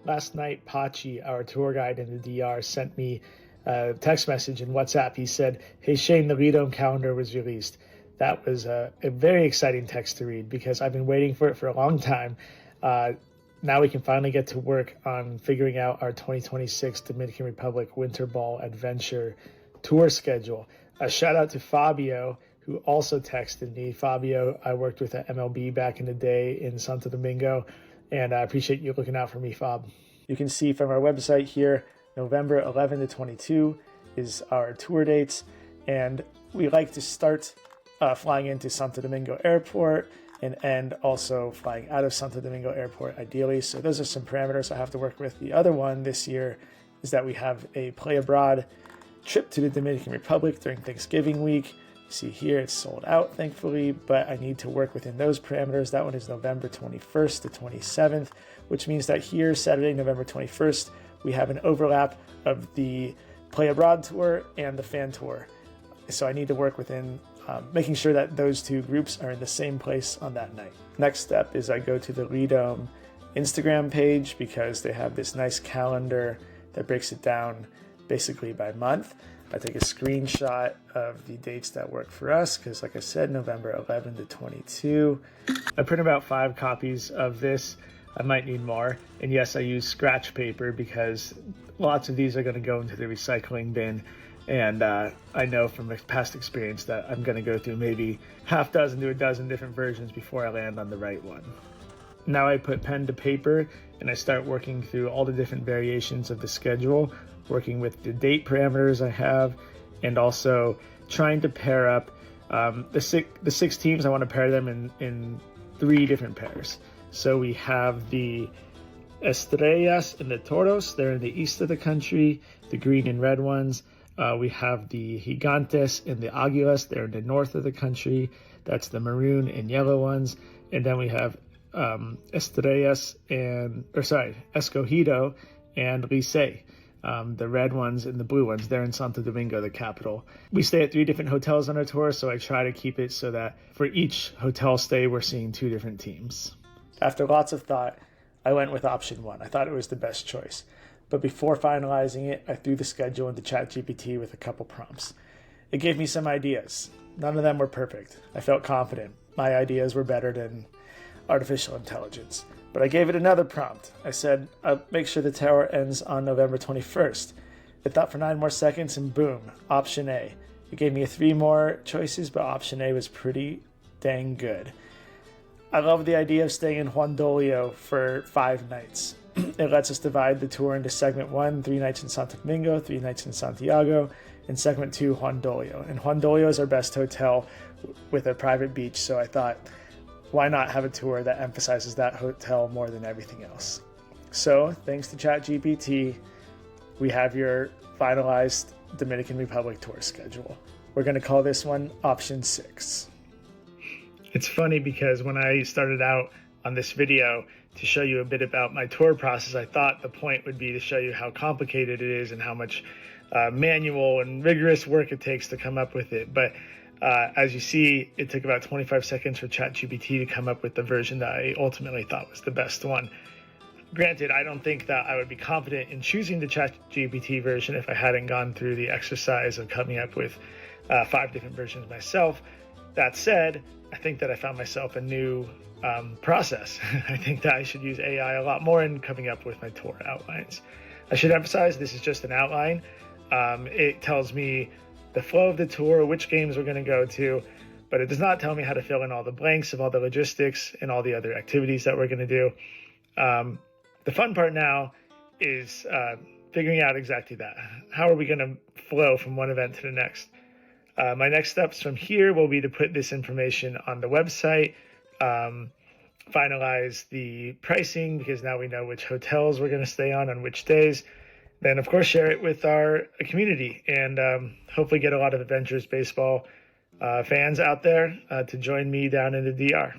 Last night, Pachi, our tour guide in the DR, sent me a text message in WhatsApp. He said, "Hey Shane, the Lidom calendar was released." That was a very exciting text to read because I've been waiting for it for a long time. Now we can finally get to work on figuring out our 2026 Dominican Republic Winter Ball Adventure tour schedule. A shout out to Fabio, who also texted me. Fabio, I worked with at MLB back in the day in Santo Domingo, and I appreciate you looking out for me, Fab. You can see from our website here, November 11 to 22 is our tour dates, and we like to start flying into Santo Domingo Airport and end also flying out of Santo Domingo Airport ideally. So those are some parameters I have to work with. The other one this year is that we have a play abroad trip to the Dominican Republic during Thanksgiving week. You see here it's sold out, thankfully, but I need to work within those parameters. That one is November 21st to 27th, which means that here, Saturday, November 21st, we have an overlap of the play abroad tour and the fan tour. So I need to work within making sure that those two groups are in the same place on that night. Next step is I go to the Lidom Instagram page because they have this nice calendar that breaks it down basically by month. I take a screenshot of the dates that work for us because, like I said, November 11 to 22. I print about 5 copies of this. I might need more. And yes, I use scratch paper because lots of these are going to go into the recycling bin. And I know from past experience that I'm going to go through maybe half dozen to a dozen different versions before I land on the right one. Now I put pen to paper and I start working through all the different variations of the schedule, working with the date parameters I have, and also trying to pair up the six teams. I want to pair them in 3 different pairs. So we have the Estrellas and the Toros. They're in the east of the country, the green and red ones. We have the Gigantes and the Águilas. They're in the north of the country. That's the maroon and yellow ones. And then we have Escogido and Licey, the red ones and the blue ones. They're in Santo Domingo, the capital. We stay at 3 different hotels on our tour, so I try to keep it so that for each hotel stay, we're seeing 2 different teams. After lots of thought, I went with option 1. I thought it was the best choice. But before finalizing it, I threw the schedule into ChatGPT with a couple prompts. It gave me some ideas. None of them were perfect. I felt confident. My ideas were better than artificial intelligence. But I gave it another prompt. I said, make sure the tour ends on November 21st. It thought for 9 more seconds and boom, option A. It gave me 3 more choices, but option A was pretty dang good. I love the idea of staying in Juan Dolio for 5 nights. It lets us divide the tour into segment 1, 3 nights in Santo Domingo, 3 nights in Santiago, and segment 2, Juan Dolio. And Juan Dolio is our best hotel with a private beach, so I thought, why not have a tour that emphasizes that hotel more than everything else? So, thanks to ChatGPT, we have your finalized Dominican Republic tour schedule. We're going to call this one option 6. It's funny because when I started out on this video to show you a bit about my tour process, I thought the point would be to show you how complicated it is and how much manual and rigorous work it takes to come up with it. But as you see, it took about 25 seconds for ChatGPT to come up with the version that I ultimately thought was the best one. Granted, I don't think that I would be confident in choosing the ChatGPT version if I hadn't gone through the exercise of coming up with 5 different versions myself. That said, I think that I found myself a new process. I think that I should use AI a lot more in coming up with my tour outlines. I should emphasize this is just an outline. It tells me the flow of the tour, which games we're going to go to, but it does not tell me how to fill in all the blanks of all the logistics and all the other activities that we're going to do. The fun part now is figuring out exactly that. How are we going to flow from one event to the next? My next steps from here will be to put this information on the website, finalize the pricing because now we know which hotels we're going to stay on which days. Then, of course, share it with our community and hopefully get a lot of Adventures baseball fans out there to join me down in the DR.